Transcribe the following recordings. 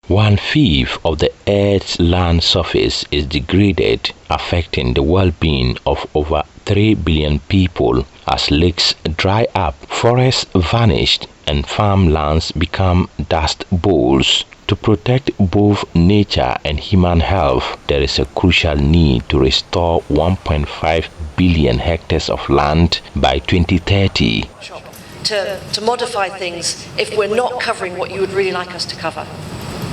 1/5 of the Earth's land surface is degraded, affecting the well-being of over 3 billion people. As lakes dry up, forests vanish, and farmlands become dust bowls. To protect both nature and human health, there is a crucial need to restore 1.5 billion hectares of land by 2030. To modify things if we're not covering what you would really like us to cover.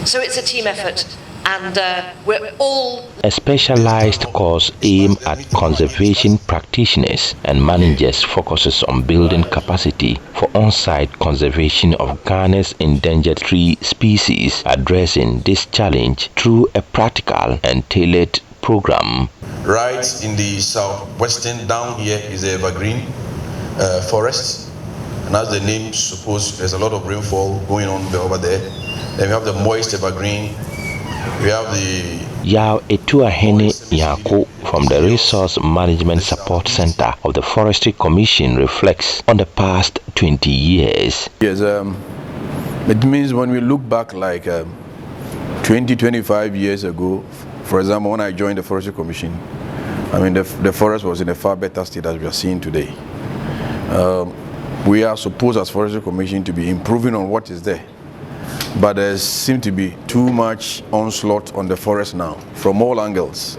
So it's a team effort, and we're all... A specialized course aimed at conservation practitioners and managers focuses on building capacity for on-site conservation of Ghana's endangered tree species, addressing this challenge through a practical and tailored program. Right in the southwestern, down here is the evergreen forest, and as the name supposes, there's a lot of rainfall going on over there. Then we have the moist evergreen. We have the Yao Etuahene Yako from the Resource Management Support Center of the Forestry Commission reflects on the past 20 years. Yes, it means when we look back like 20-25 years ago, for example, when I joined the Forestry Commission, I mean the forest was in a far better state as we are seeing today. We are supposed as Forestry Commission to be improving on what is there. But there seems to be too much onslaught on the forest now, from all angles.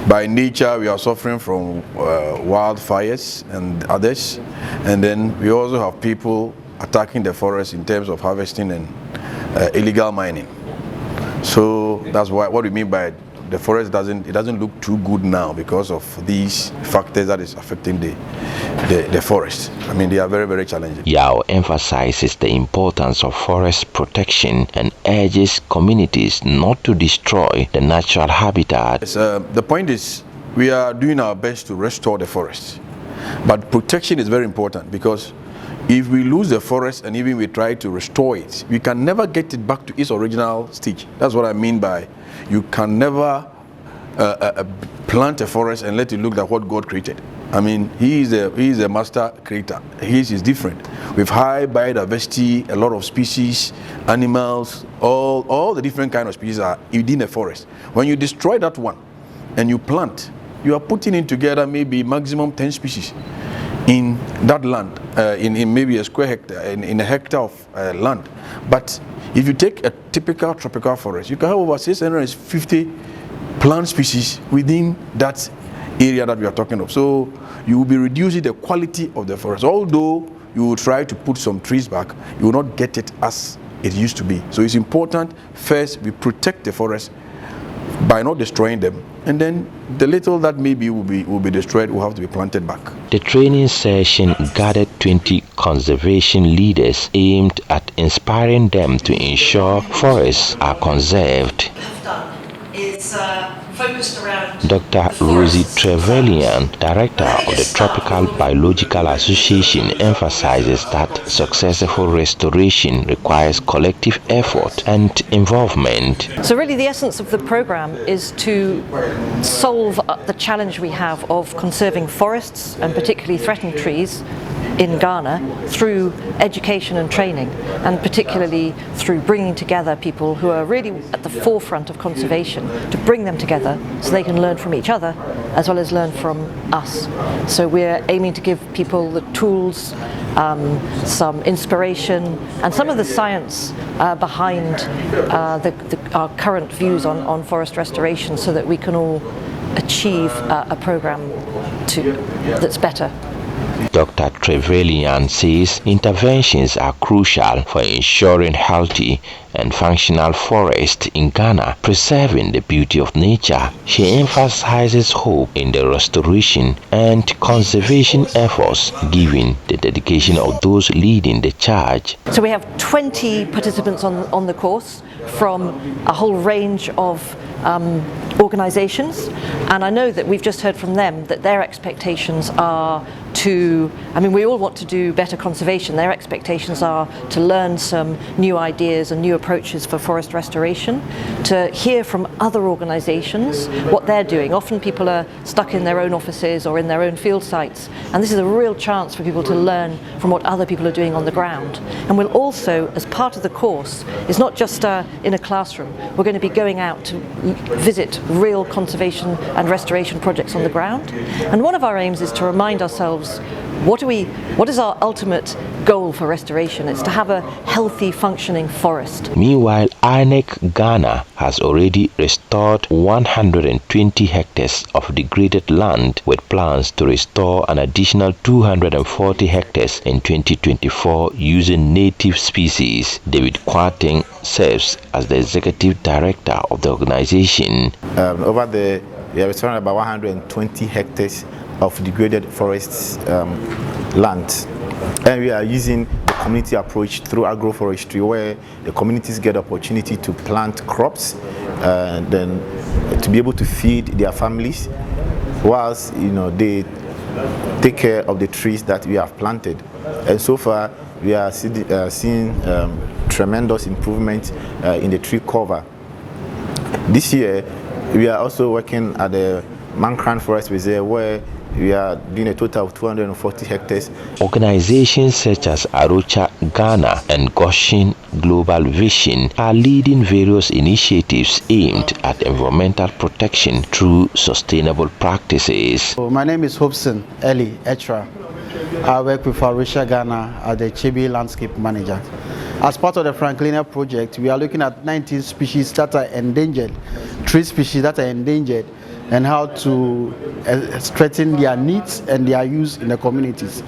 By nature, we are suffering from wildfires and others, and then we also have people attacking the forest in terms of harvesting and illegal mining. So that's what we mean by the forest doesn't look too good now because of these factors that is affecting the forest. I mean, they are very, very challenging. Yao emphasizes the importance of forest protection and urges communities not to destroy the natural habitat. Yes, the point is, we are doing our best to restore the forest, but protection is very important, because if we lose the forest and even we try to restore it, we can never get it back to its original stage. That's what I mean by you can never plant a forest and let it look like what God created. I mean, he is a master creator. His is different. With high biodiversity, a lot of species, animals, all the different kind of species are within a forest. When you destroy that one and you plant, you are putting in together maybe maximum 10 species in that land, in maybe a square hectare, in a hectare of land. But if you take a typical tropical forest, you can have over 650 plant species within that area that we are talking of. So you will be reducing the quality of the forest. Although you will try to put some trees back, you will not get it as it used to be. So it's important, first, we protect the forest by not destroying them, and then the little that maybe will be destroyed will have to be planted back. The training session gathered 20 conservation leaders aimed at inspiring them to ensure forests are conserved. Focused around Dr. Rosie Trevelyan, director of the Tropical Biological Association, emphasizes that successful restoration requires collective effort and involvement. So really the essence of the program is to solve the challenge we have of conserving forests, and particularly threatened trees, in Ghana through education and training, and particularly through bringing together people who are really at the forefront of conservation, to bring them together so they can learn from each other as well as learn from us. So we're aiming to give people the tools, some inspiration, and some of the science behind our current views on forest restoration, so that we can all achieve a program that's better. Dr. Trevelyan says interventions are crucial for ensuring healthy and functional forests in Ghana, preserving the beauty of nature. She emphasizes hope in the restoration and conservation efforts, given the dedication of those leading the charge. So we have 20 participants on the course from a whole range of organizations, and I know that we've just heard from them that their expectations are we all want to do better conservation. Their expectations are to learn some new ideas and new approaches approaches for forest restoration, to hear from other organisations what they're doing. Often people are stuck in their own offices or in their own field sites, and this is a real chance for people to learn from what other people are doing on the ground. And we'll also, as part of the course, it's not just in a classroom, we're going to be going out to visit real conservation and restoration projects on the ground. And one of our aims is to remind ourselves, what is our ultimate goal for restoration? It's to have a healthy, functioning forest. Meanwhile, INEC Ghana has already restored 120 hectares of degraded land, with plans to restore an additional 240 hectares in 2024 using native species. David Kwarteng serves as the executive director of the organization. Over there, we have restored about 120 hectares of degraded forests land, and we are using the community approach through agroforestry, where the communities get opportunity to plant crops and then to be able to feed their families, whilst they take care of the trees that we have planted. And so far we are seeing tremendous improvement in the tree cover. This year we are also working at the Mankran Forest Reserve, where we are doing a total of 240 hectares. Organizations such as Arocha Ghana and Goshen Global Vision are leading various initiatives aimed at environmental protection through sustainable practices. So my name is Hobson Eli Etra. I work with Arocha Ghana as the Chibi Landscape Manager. As part of the Franklina project, we are looking at 19 species that are endangered, 3 species that are endangered, and how to strengthen their needs and their use in the communities.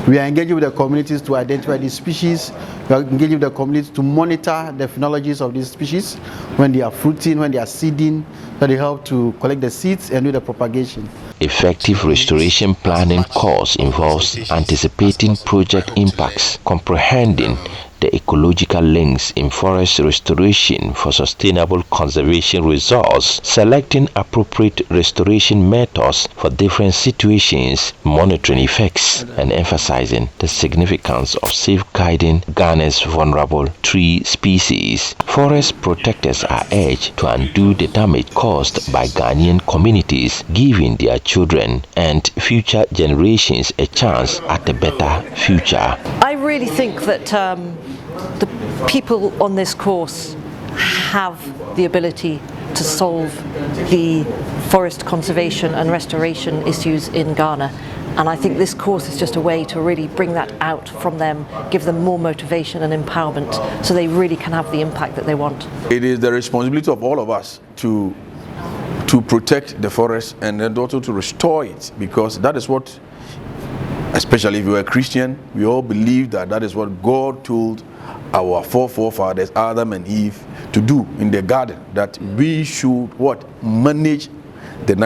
We are engaging with the communities to identify these species. We are engaging with the communities to monitor the phenologies of these species when they are fruiting, when they are seeding, so they help to collect the seeds and do the propagation. Effective restoration planning course involves anticipating project impacts, comprehending the ecological links in forest restoration for sustainable conservation results, selecting appropriate restoration methods for different situations, monitoring effects, and emphasizing the significance of safeguarding Ghana's vulnerable tree species. Forest protectors are urged to undo the damage caused by Ghanaian communities, giving their children and future generations a chance at a better future. I really think that the people on this course have the ability to solve the forest conservation and restoration issues in Ghana. And I think this course is just a way to really bring that out from them, give them more motivation and empowerment so they really can have the impact that they want. It is the responsibility of all of us to protect the forest and then also to restore it, because that is what, especially if you are a Christian, we all believe that that is what God told our forefathers, Adam and Eve, to do in the garden, that we should manage the